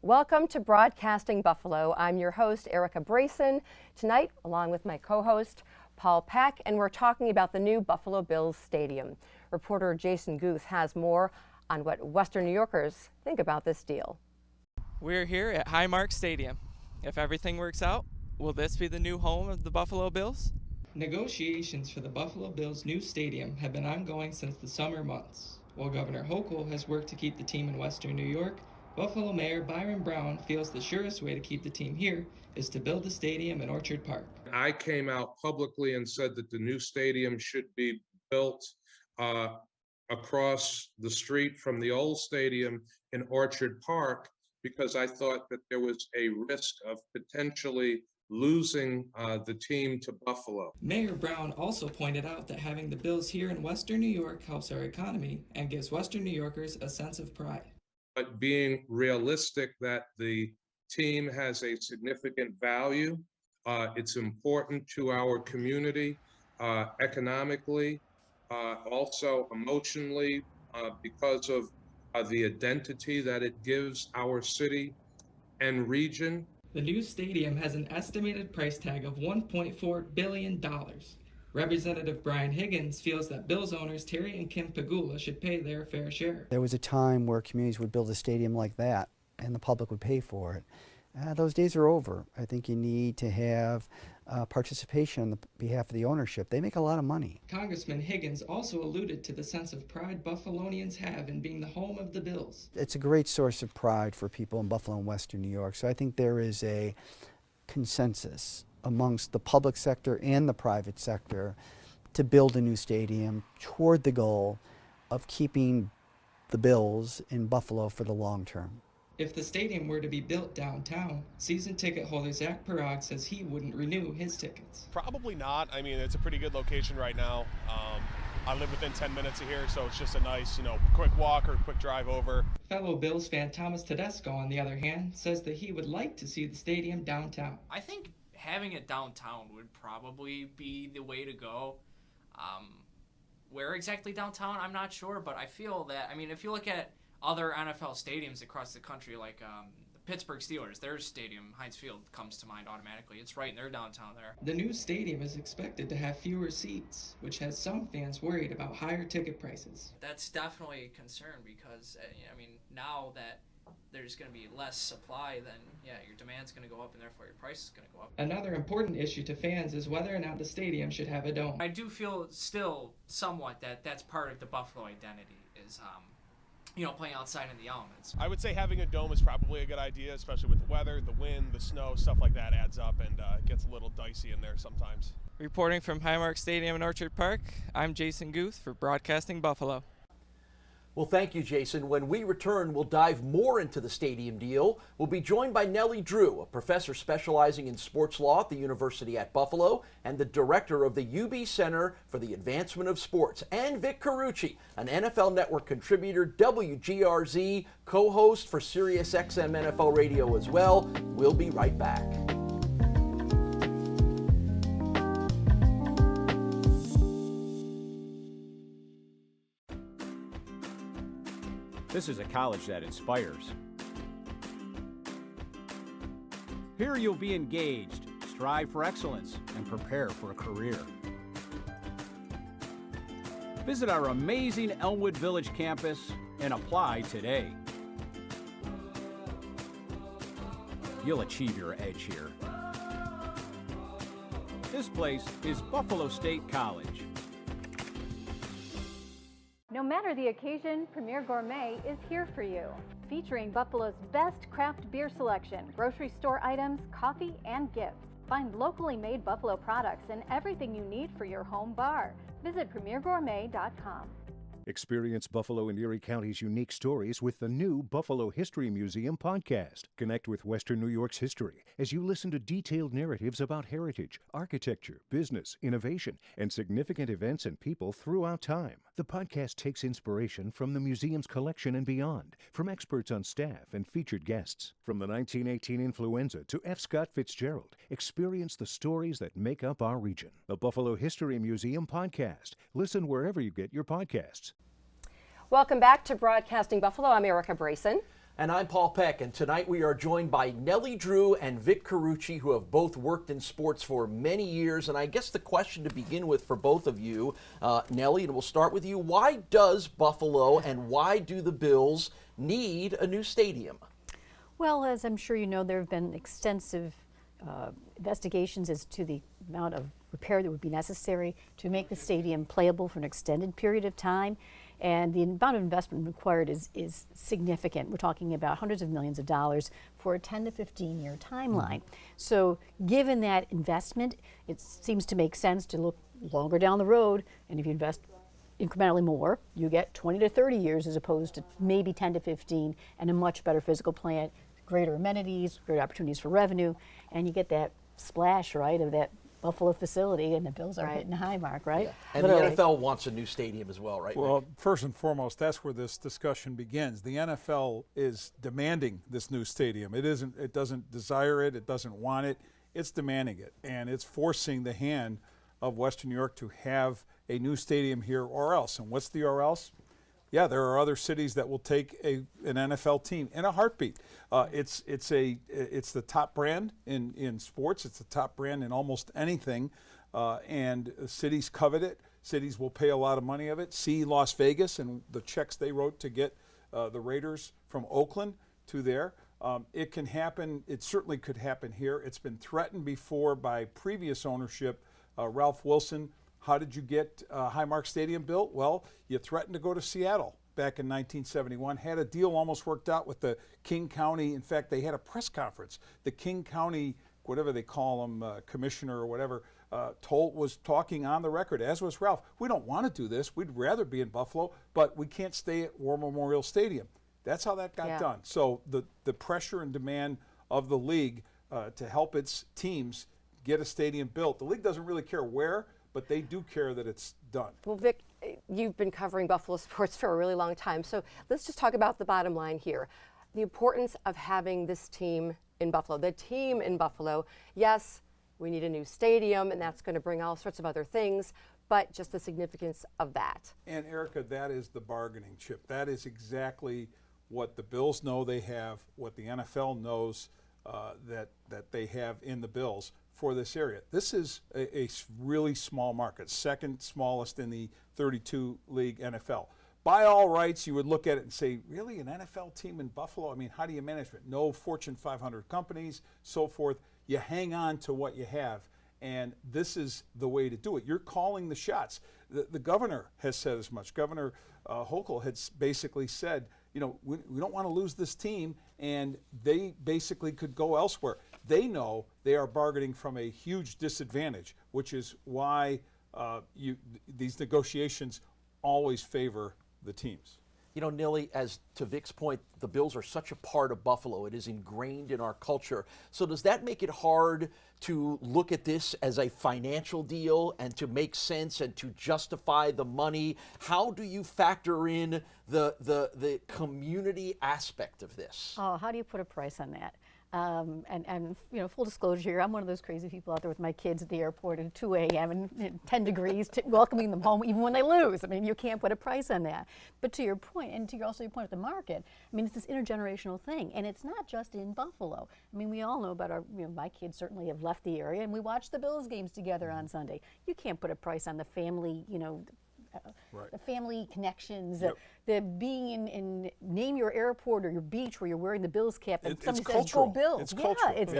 Welcome to Broadcasting Buffalo. I'm your host, Erica Brayson, tonight along with my co-host, Paul Peck, and we're talking about the new Buffalo Bills Stadium. Reporter Jason Guth has more on what Western New Yorkers think about this deal. We're here at Highmark Stadium. If everything works out, will this be the new home of the Buffalo Bills? Negotiations for the Buffalo Bills' new stadium have been ongoing since the summer months. While Governor Hochul has worked to keep the team in Western New York, Buffalo Mayor Byron Brown feels the surest way to keep the team here is to build the stadium in Orchard Park. I came out publicly and said that the new stadium should be built across the street from the old stadium in Orchard Park because I thought that there was a risk of potentially losing the team to Buffalo. Mayor Brown also pointed out that having the Bills here in Western New York helps our economy and gives Western New Yorkers a sense of pride. But being realistic that the team has a significant value, it's important to our community economically, also emotionally, because of the identity that it gives our city and region. The new stadium has an estimated price tag of $1.4 billion. Representative Brian Higgins feels that Bills owners Terry and Kim Pegula should pay their fair share. There was a time where communities would build a stadium like that and the public would pay for it. Those days are over. I think you need to have participation on the behalf of the ownership. They make a lot of money. Congressman Higgins also alluded to the sense of pride Buffalonians have in being the home of the Bills. It's a great source of pride for people in Buffalo and Western New York. So I think there is a consensus amongst the public sector and the private sector to build a new stadium toward the goal of keeping the Bills in Buffalo for the long term. If the stadium were to be built downtown, season ticket holder Zach Parag says he wouldn't renew his tickets. Probably not. I mean, it's a pretty good location right now. I live within 10 minutes of here, so it's just a nice, quick walk or quick drive over. Fellow Bills fan Thomas Tedesco, on the other hand, says that he would like to see the stadium downtown. I think having it downtown would probably be the way to go. Where exactly downtown, I'm not sure, but I feel that, if you look at other NFL stadiums across the country, like the Pittsburgh Steelers, their stadium, Heinz Field, comes to mind automatically. It's right in their downtown there. The new stadium is expected to have fewer seats, which has some fans worried about higher ticket prices. That's definitely a concern because, now that there's going to be less supply, then your demand's going to go up and therefore your price is going to go up. Another important issue to fans is whether or not the stadium should have a dome. I do feel still somewhat that that's part of the Buffalo identity is, playing outside in the elements. I would say having a dome is probably a good idea, especially with the weather, the wind, the snow, stuff like that adds up and gets a little dicey in there sometimes. Reporting from Highmark Stadium in Orchard Park, I'm Jason Guth for Broadcasting Buffalo. Well, thank you, Jason. When we return, we'll dive more into the stadium deal. We'll be joined by Nellie Drew, a professor specializing in sports law at the University at Buffalo and the director of the UB Center for the Advancement of Sports, and Vic Carucci, an NFL Network contributor, WGRZ co-host for SiriusXM NFL Radio as well. We'll be right back. This is a college that inspires. Here you'll be engaged, strive for excellence, and prepare for a career. Visit our amazing Elmwood Village campus and apply today. You'll achieve your edge here. This place is Buffalo State College. No matter the occasion, Premier Gourmet is here for you. Featuring Buffalo's best craft beer selection, grocery store items, coffee, and gifts. Find locally made Buffalo products and everything you need for your home bar. Visit premiergourmet.com. Experience Buffalo and Erie County's unique stories with the new Buffalo History Museum podcast. Connect with Western New York's history as you listen to detailed narratives about heritage, architecture, business, innovation, and significant events and people throughout time. The podcast takes inspiration from the museum's collection and beyond, from experts on staff and featured guests. From the 1918 influenza to F. Scott Fitzgerald, experience the stories that make up our region. The Buffalo History Museum podcast. Listen wherever you get your podcasts. Welcome back to Broadcasting Buffalo. I'm Erica Brayson. And I'm Paul Peck, and tonight we are joined by Nellie Drew and Vic Carucci, who have both worked in sports for many years. And I guess the question to begin with for both of you, Nellie, and we'll start with you, why does Buffalo and why do the Bills need a new stadium? Well, as I'm sure you know, there have been extensive investigations as to the amount of repair that would be necessary to make the stadium playable for an extended period of time. And the amount of investment required is significant. We're talking about hundreds of millions of dollars for a 10 to 15 year timeline. So given that investment, it seems to make sense to look longer down the road, and if you invest incrementally more, you get 20 to 30 years as opposed to maybe 10 to 15, and a much better physical plant, greater amenities, greater opportunities for revenue, and you get that splash, right, of that Buffalo facility, and the Bills are hitting Highmark, right? And Literally. the NFL wants a new stadium as well, right? Well, first and foremost, that's where this discussion begins. The NFL is demanding this new stadium. It doesn't desire it, it doesn't want it, it's demanding it. And it's forcing the hand of Western New York to have a new stadium here or else. And what's the or else? Yeah, there are other cities that will take an NFL team in a heartbeat. It's the top brand in sports. It's the top brand in almost anything, and cities covet it. Cities will pay a lot of money of it. See Las Vegas and the checks they wrote to get the Raiders from Oakland to there. It can happen. It certainly could happen here. It's been threatened before by previous ownership. Ralph Wilson. How did you get Highmark Stadium built? Well, you threatened to go to Seattle back in 1971, had a deal almost worked out with the King County. In fact, they had a press conference. The King County, whatever they call him, commissioner or whatever, was talking on the record, as was Ralph. We don't want to do this. We'd rather be in Buffalo, but we can't stay at War Memorial Stadium. That's how that got done. So the pressure and demand of the league to help its teams get a stadium built. The league doesn't really care where, but they do care that it's done. Well, Vic, you've been covering Buffalo sports for a really long time, so let's just talk about the bottom line here. The importance of having this team in Buffalo. The team in Buffalo, yes, we need a new stadium, and that's going to bring all sorts of other things, but just the significance of that. And Erica, that is the bargaining chip. That is exactly what the Bills know they have, what the NFL knows that they have in the Bills for this area. This is a really small market, second smallest in the 32 league NFL. By all rights, you would look at it and say, really, an NFL team in Buffalo? I mean, how do you manage it? No Fortune 500 companies, so forth. You hang on to what you have, and this is the way to do it. You're calling the shots. The governor has said as much. Governor Hochul has basically said, you know, we don't want to lose this team, and they basically could go elsewhere. They know they are bargaining from a huge disadvantage, which is why these negotiations always favor the teams. You know, Nellie, as to Vic's point, the Bills are such a part of Buffalo. It is ingrained in our culture. So does that make it hard to look at this as a financial deal and to make sense and to justify the money? How do you factor in the community aspect of this? Oh, how do you put a price on that? And you know, full disclosure here, I'm one of those crazy people out there with my kids at the airport at 2 a.m. and 10 degrees, welcoming them home even when they lose. I mean, you can't put a price on that. But to your point, and to also your point with the market, I mean, it's this intergenerational thing, and it's not just in Buffalo. I mean, we all know about my kids certainly have left the area, and we watch the Bills games together on Sunday. You can't put a price on the family, Right. the family connections, the being in name your airport or your beach where you're wearing the Bills cap and somebody says cultural. go Bills. It's cultural. It's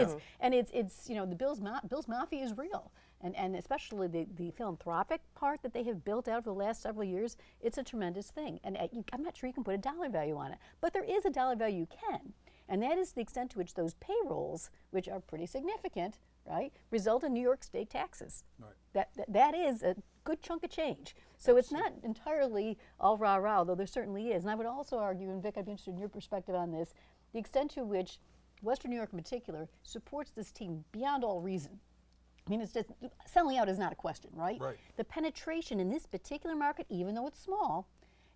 the Bills Mafia is real, and especially the philanthropic part that they have built out for the last several years. It's a tremendous thing, and I'm not sure you can put a dollar value on it, but there is a dollar value you can, and that is the extent to which those payrolls, which are pretty significant, right, result in New York state taxes. Right. That is a good chunk of change. So it's not entirely all rah-rah, though there certainly is. And I would also argue, and Vic, I'd be interested in your perspective on this, the extent to which Western New York in particular supports this team beyond all reason. I mean, it's just, selling out is not a question, right? Right. The penetration in this particular market, even though it's small,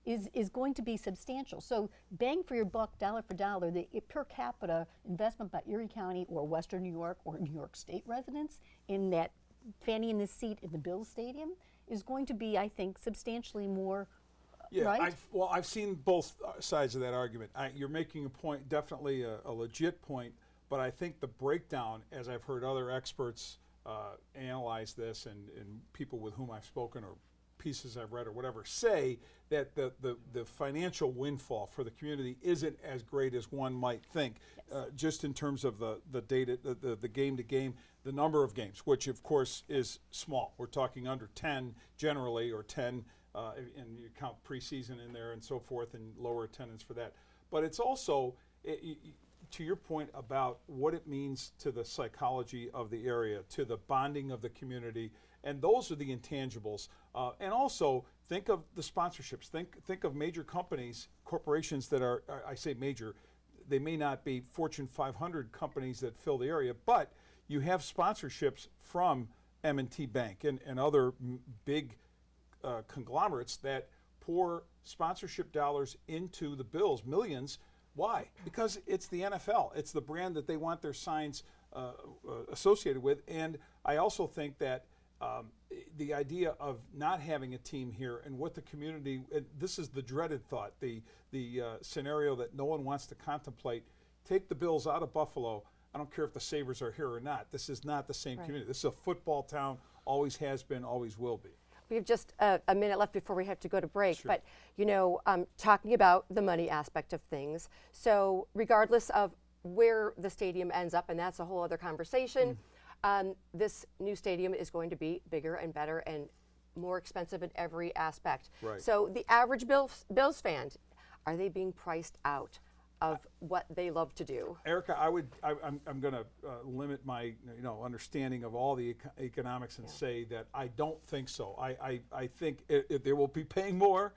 is going to be substantial. So bang for your buck, dollar for dollar, the per capita investment by Erie County or Western New York or New York State residents in that fanny in the seat in the Bills Stadium is going to be, I think, substantially more Yeah, right? I've seen both sides of that argument. You're making a point, definitely a legit point, but I think the breakdown, as I've heard other experts analyze this and people with whom I've spoken or pieces I've read or whatever, say that the financial windfall for the community isn't as great as one might think, just in terms of the data, the game to game, the number of games, which of course is small. We're talking under 10 generally, or 10, and you count preseason in there and so forth, and lower attendance for that. But it's also, to your point about what it means to the psychology of the area, to the bonding of the community, and those are the intangibles. And also, think of the sponsorships. Think of major companies, corporations that are, I say major, they may not be Fortune 500 companies that fill the area, but you have sponsorships from M&T Bank and other big conglomerates that pour sponsorship dollars into the Bills, millions. Why? Because it's the NFL. It's the brand that they want their signs associated with. And I also think that the idea of not having a team here and what the community, and this is the dreaded thought, the scenario that no one wants to contemplate, take the Bills out of Buffalo. I don't care if the Sabres are here or not. This is not the same community. This is a football town, always has been, always will be. We have just a minute left before we have to go to break, Sure. but talking about the money aspect of things. So regardless of where the stadium ends up, and that's a whole other conversation, this new stadium is going to be bigger and better and more expensive in every aspect. Right. So the average Bills fan, are they being priced out of what they love to do? Erica, I'm going to limit my understanding of all the economics and say that I don't think so. I think they will be paying more.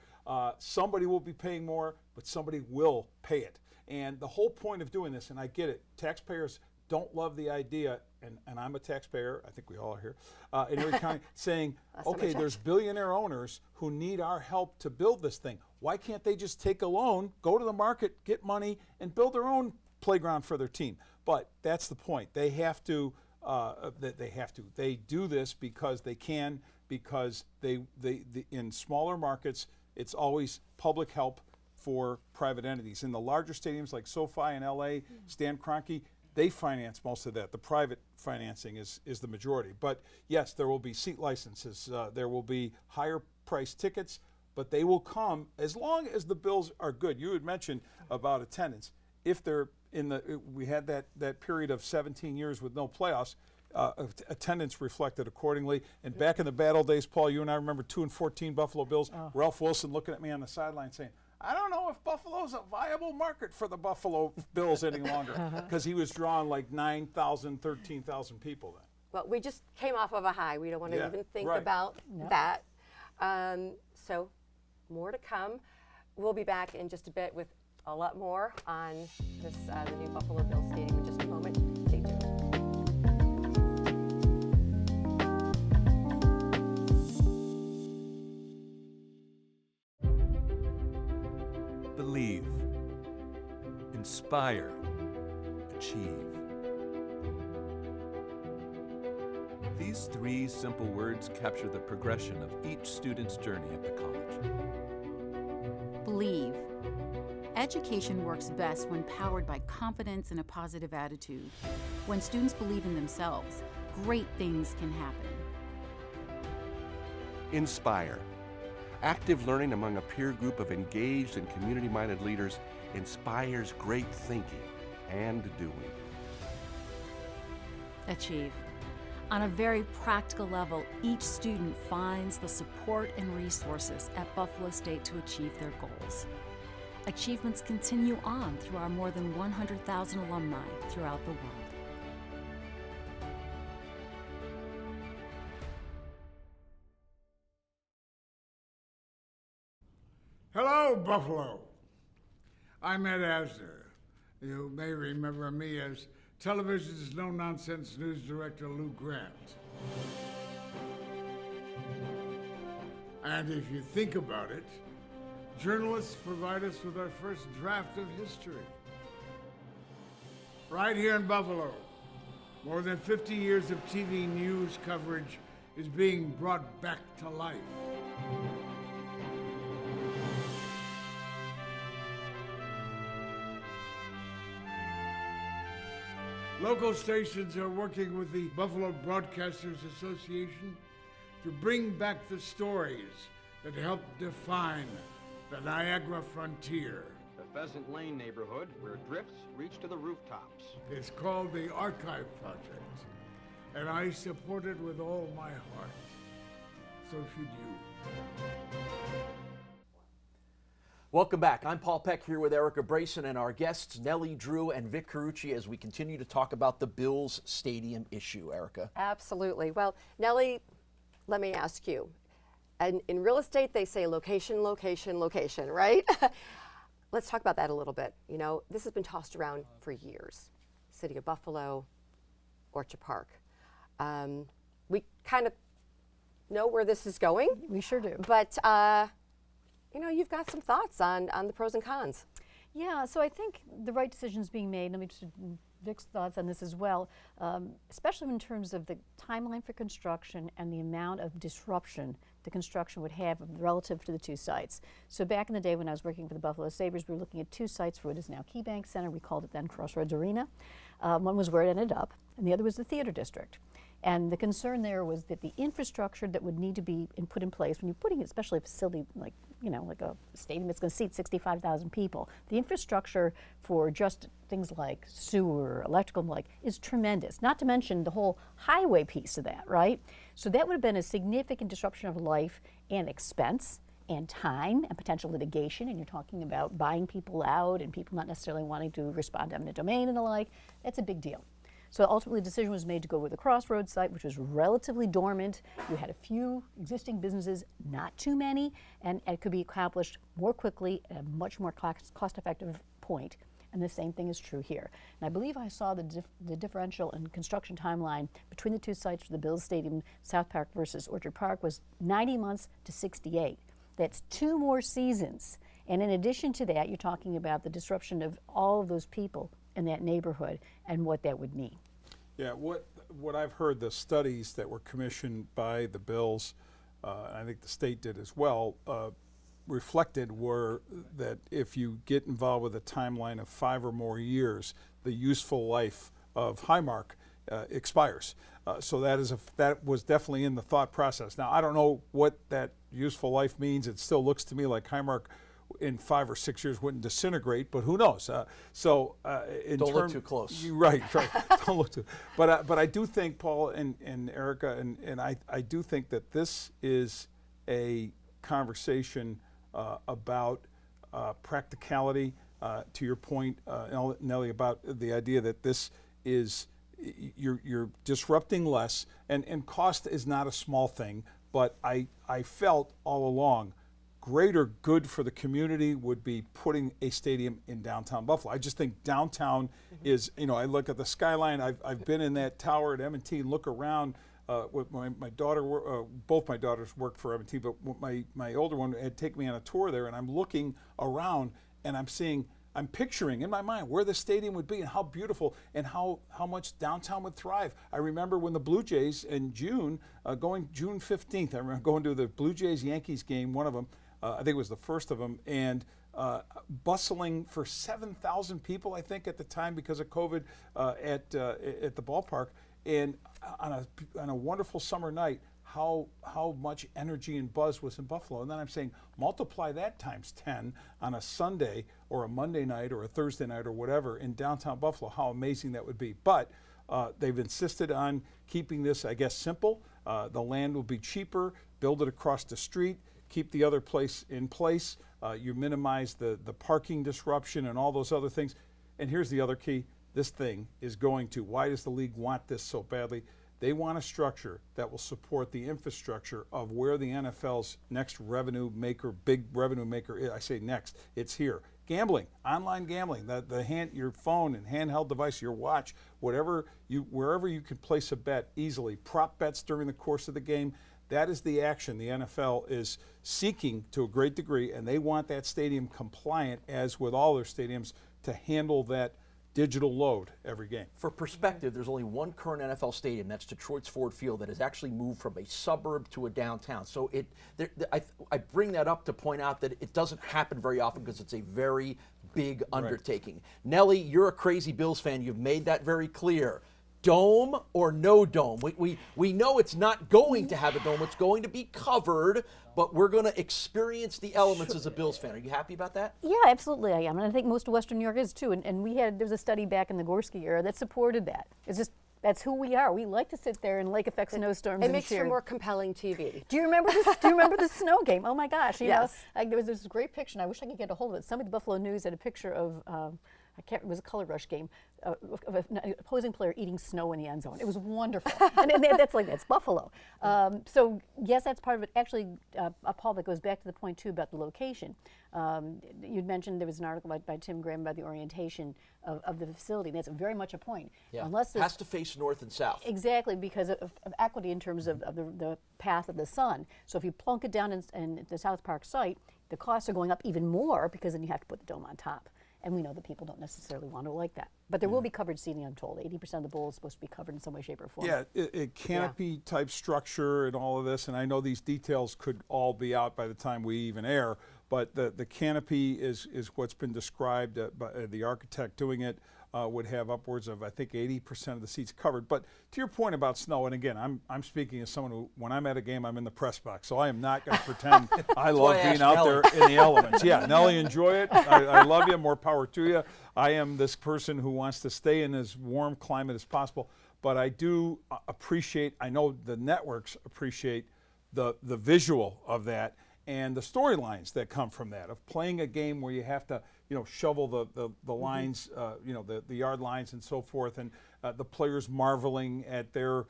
Somebody will be paying more, but somebody will pay it. And the whole point of doing this, and I get it, taxpayers don't love the idea, and I'm a taxpayer, I think we all are here, in Erie County, saying, okay, there's billionaire owners who need our help to build this thing. Why can't they just take a loan, go to the market, get money, and build their own playground for their team? But that's the point. They have to. They do this because they can, because they in smaller markets, it's always public help for private entities. In the larger stadiums like SoFi in LA, Stan Kroenke, they finance most of that. The private financing is the majority. But yes, there will be seat licenses. There will be higher priced tickets, but they will come as long as the Bills are good. You had mentioned about attendance. If they're we had that period of 17 years with no playoffs, attendance reflected accordingly. And back in the bad old days, Paul, you and I remember 2-14 Buffalo Bills. Ralph Wilson looking at me on the sideline saying, I don't know if Buffalo's a viable market for the Buffalo Bills any longer, because he was drawing like 9,000, 13,000 people then. Well, we just came off of a high. We don't want to even think about that. So more to come. We'll be back in just a bit with a lot more on this the new Buffalo Bills Stadium in just a moment. Stay tuned. Believe, inspire, achieve. These three simple words capture the progression of each student's journey at the college. Believe. Education works best when powered by confidence and a positive attitude. When students believe in themselves, great things can happen. Inspire. Active learning among a peer group of engaged and community-minded leaders inspires great thinking and doing. Achieve. On a very practical level, each student finds the support and resources at Buffalo State to achieve their goals. Achievements continue on through our more than 100,000 alumni throughout the world. Hello, Buffalo. I'm Ed Asner. You may remember me as television's no-nonsense news director Lou Grant. And if you think about it, journalists provide us with our first draft of history. Right here in Buffalo, more than 50 years of TV news coverage is being brought back to life. Local stations are working with the Buffalo Broadcasters Association to bring back the stories that helped define the Niagara frontier. The Pheasant Lane neighborhood, where drifts reach to the rooftops. It's called the Archive Project, and I support it with all my heart. So should you. Welcome back. I'm Paul Peck here with Erica Brayson and our guests Nellie Drew and Vic Carucci as we continue to talk about the Bills Stadium issue, Erica. Absolutely. Well, Nellie, let me ask you. And in real estate, they say location, location, location, right? Let's talk about that a little bit. You know, this has been tossed around for years. City of Buffalo, Orchard Park. We kind of know where this is going. We sure do. But, you know, you've got some thoughts on the pros and cons. Yeah, so I think the right decision is being made. Let me just Vic's thoughts on this as well, especially in terms of the timeline for construction and the amount of disruption the construction would have relative to the two sites. So back in the day when I was working for the Buffalo Sabres, we were looking at two sites for what is now KeyBank Center. We called it then Crossroads Arena. One was where it ended up, and the other was the theater district. And the concern there was that the infrastructure that would need to be put in place when you're putting, especially a facility like, you know, like a stadium that's going to seat 65,000 people, the infrastructure for just things like sewer, electrical, and the like is tremendous. Not to mention the whole highway piece of that, right? So that would have been a significant disruption of life and expense and time and potential litigation. And you're talking about buying people out and people not necessarily wanting to respond to eminent domain and the like. That's a big deal. So ultimately the decision was made to go with the Crossroads site, which was relatively dormant. You had a few existing businesses, not too many, and it could be accomplished more quickly at a much more cost-effective point. And the same thing is true here. And I believe I saw the differential in construction timeline between the two sites for the Bills Stadium, South Park versus Orchard Park, was 90 months to 68. That's 2 more seasons. And in addition to that, you're talking about the disruption of all of those people in that neighborhood and what that would mean. Yeah, what I've heard, the studies that were commissioned by the Bills, and I think the state did as well, reflected were that if you get involved with a timeline of 5 or more years, the useful life of Highmark expires. So that was definitely in the thought process. Now, I don't know what that useful life means. It still looks to me like Highmark in 5 or 6 years wouldn't disintegrate, but who knows? Don't look too close. Right. Don't look too. But I do think, Paul and Erica, and I do think that this is a conversation about practicality. To your point, Nellie, about the idea that this is you're disrupting less, and cost is not a small thing. But I felt all along greater good for the community would be putting a stadium in downtown Buffalo. I just think downtown is, you know, I look at the skyline. I've been in that tower at M&T and look around. With my daughter, both my daughters worked for M&T, but my older one had taken me on a tour there, and I'm looking around and I'm picturing in my mind where the stadium would be and how beautiful and how much downtown would thrive. I remember when the Blue Jays in June, going June 15th, I remember going to the Blue Jays-Yankees game, one of them, I think it was the first of them, and bustling for 7,000 people, I think, at the time because of COVID at the ballpark. And on a wonderful summer night, how much energy and buzz was in Buffalo. And then I'm saying, multiply that times 10 on a Sunday or a Monday night or a Thursday night or whatever in downtown Buffalo, how amazing that would be. But they've insisted on keeping this, I guess, simple. The land will be cheaper, build it across the street, keep the other place in place. You minimize the parking disruption and all those other things. And here's the other key. This thing is going to, why does the league want this so badly? They want a structure that will support the infrastructure of where the NFL's next revenue maker, big revenue maker is. I say next, it's here. Gambling, online gambling, your phone and handheld device, your watch, wherever you can place a bet easily, prop bets during the course of the game. That is the action the NFL is seeking to a great degree, and they want that stadium compliant, as with all their stadiums, to handle that digital load every game. For perspective, there's only one current NFL stadium, that's Detroit's Ford Field, that has actually moved from a suburb to a downtown. So I bring that up to point out that it doesn't happen very often because it's a very big undertaking. Nellie, you're a crazy Bills fan. You've made that very clear. Dome or no dome? We know it's not going to have a dome. It's going to be covered, but we're going to experience the elements as a Bills fan. Are you happy about that? Yeah, absolutely I am. And I think most of Western New York is too. And there was a study back in the Gorski era that supported that. It's just, that's who we are. We like to sit there in lake effect snowstorms. It makes for more compelling TV. Do you remember this? Do you remember the snow game? Oh my gosh! You Yes. know, like, there was this great picture. And I wish I could get a hold of it. Somebody at the Buffalo News had a picture of. It was a Color Rush game of an opposing player eating snow in the end zone. It was wonderful. and that's Buffalo. So yes, that's part of it. Actually, Paul, that goes back to the point too about the location. You'd mentioned there was an article by Tim Graham about the orientation of the facility. And that's very much a point. Yeah. Unless has to face north and south. Exactly, because of equity in terms of the path of the sun. So if you plunk it down in the South Park site, the costs are going up even more because then you have to put the dome on top. And we know that people don't necessarily want to like that. But there will be covered seating, I'm told. 80% of the bowl is supposed to be covered in some way, shape, or form. Yeah, a canopy type structure and all of this, and I know these details could all be out by the time we even air, but the canopy is what's been described by the architect doing it. Would have upwards of, I think, 80% of the seats covered. But to your point about snow, and again, I'm speaking as someone who, when I'm at a game, I'm in the press box, so I am not going to pretend I love being out there in the elements. Yeah, Nellie, enjoy it. I love you. More power to you. I am this person who wants to stay in as warm climate as possible, but I do appreciate, I know the networks appreciate the visual of that and the storylines that come from that, of playing a game where you have to, shovel the lines, the yard lines and so forth, and the players marveling at their,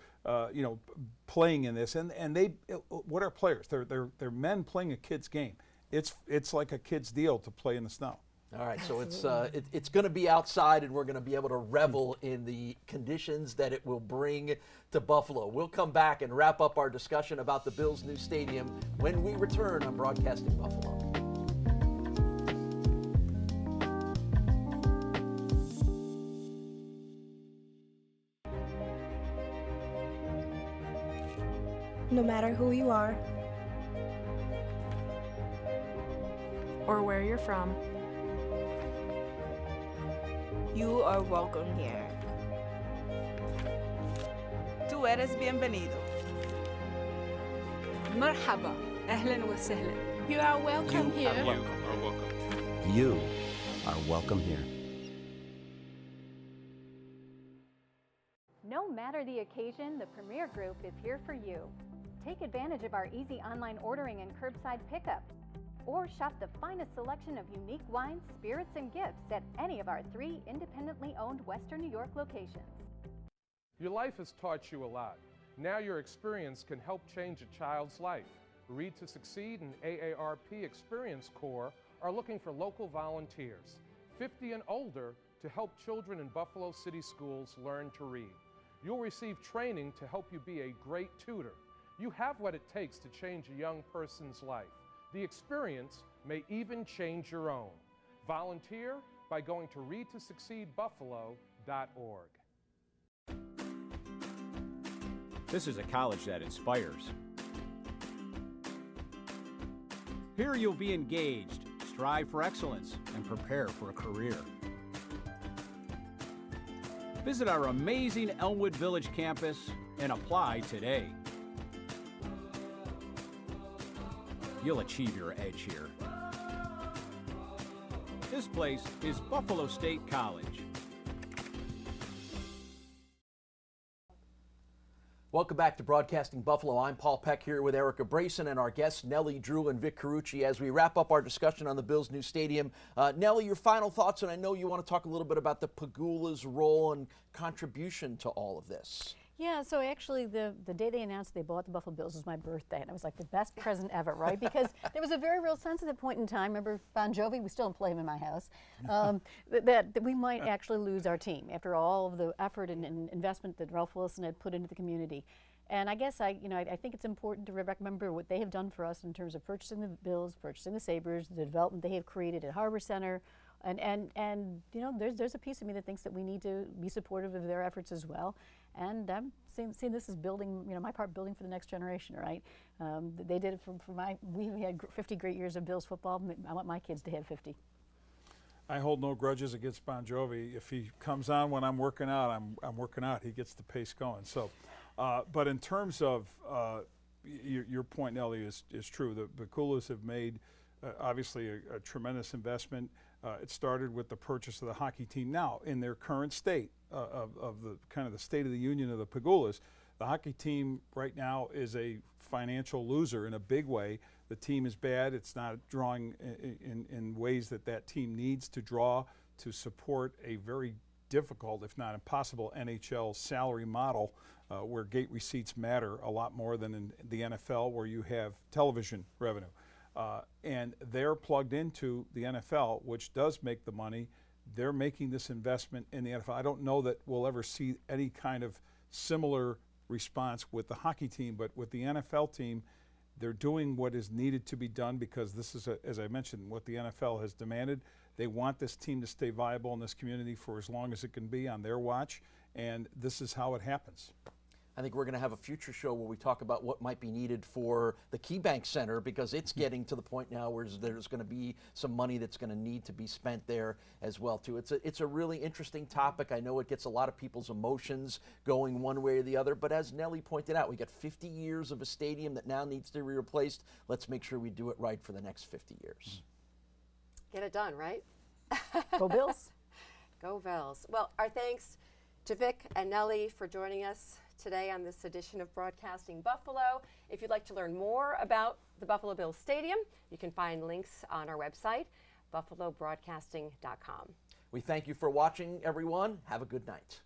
playing in this. And they, what are players? They're men playing a kid's game. It's like a kid's deal to play in the snow. All right, so it's going to be outside, and we're going to be able to revel in the conditions that it will bring to Buffalo. We'll come back and wrap up our discussion about the Bills' new stadium when we return on Broadcasting Buffalo. No matter who you are or where you're from, you are welcome here. Tú eres bienvenido. مرحبا. أهلا وسهلا. You are welcome here. You are welcome here. No matter the occasion, the Premier Group is here for you. Take advantage of our easy online ordering and curbside pickup, or shop the finest selection of unique wines, spirits, and gifts at any of our 3 independently owned Western New York locations. Your life has taught you a lot. Now your experience can help change a child's life. Read to Succeed and AARP Experience Corps are looking for local volunteers, 50 and older, to help children in Buffalo City schools learn to read. You'll receive training to help you be a great tutor. You have what it takes to change a young person's life. The experience may even change your own. Volunteer by going to readtosucceedbuffalo.org. This is a college that inspires. Here you'll be engaged, strive for excellence, and prepare for a career. Visit our amazing Elmwood Village campus and apply today. You'll achieve your edge here. This place is Buffalo State College. Welcome back to Broadcasting Buffalo. I'm Paul Peck here with Erica Brayson and our guests Nellie Drew and Vic Carucci as we wrap up our discussion on the Bills' new stadium. Nellie, your final thoughts, and I know you want to talk a little bit about the Pegula's role and contribution to all of this. Yeah, so actually the day they announced they bought the Buffalo Bills was my birthday, and it was like the best present ever, right? Because there was a very real sense at that point in time, remember Bon Jovi, we still don't play him in my house, that we might actually lose our team after all of the effort and investment that Ralph Wilson had put into the community. And I guess I think it's important to remember what they have done for us in terms of purchasing the Bills, purchasing the Sabres, the development they have created at Harbor Center, And you know, there's a piece of me that thinks that we need to be supportive of their efforts as well. And I'm seeing this as building, you know, my part building for the next generation, right? They did it we had 50 great years of Bills football. I want my kids to have 50. I hold no grudges against Bon Jovi. If he comes on when I'm working out, I'm working out. He gets the pace going. So, but in terms of your point, Nellie, is true. The Coolers have made obviously a tremendous investment. It started with the purchase of the hockey team. Now, in their current state of the kind of the state of the union of the Pegulas, the hockey team right now is a financial loser in a big way. The team is bad. It's not drawing in ways that team needs to draw to support a very difficult, if not impossible, NHL salary model where gate receipts matter a lot more than in the NFL, where you have television revenue. And they're plugged into the NFL, which does make the money. They're making this investment in the NFL. I don't know that we'll ever see any kind of similar response with the hockey team, but with the NFL team, they're doing what is needed to be done because this is, as I mentioned, what the NFL has demanded. They want this team to stay viable in this community for as long as it can be on their watch, and this is how it happens. I think we're going to have a future show where we talk about what might be needed for the KeyBank Center, because it's getting to the point now where there's going to be some money that's going to need to be spent there as well too. It's a really interesting topic. I know it gets a lot of people's emotions going one way or the other, but as Nellie pointed out, we got 50 years of a stadium that now needs to be replaced. Let's make sure we do it right for the next 50 years. Get it done, right? Go Bills. Go Bills. Well, our thanks to Vic and Nellie for joining us today on this edition of Broadcasting Buffalo. If you'd like to learn more about the Buffalo Bills Stadium, you can find links on our website, buffalobroadcasting.com. We thank you for watching, everyone. Have a good night.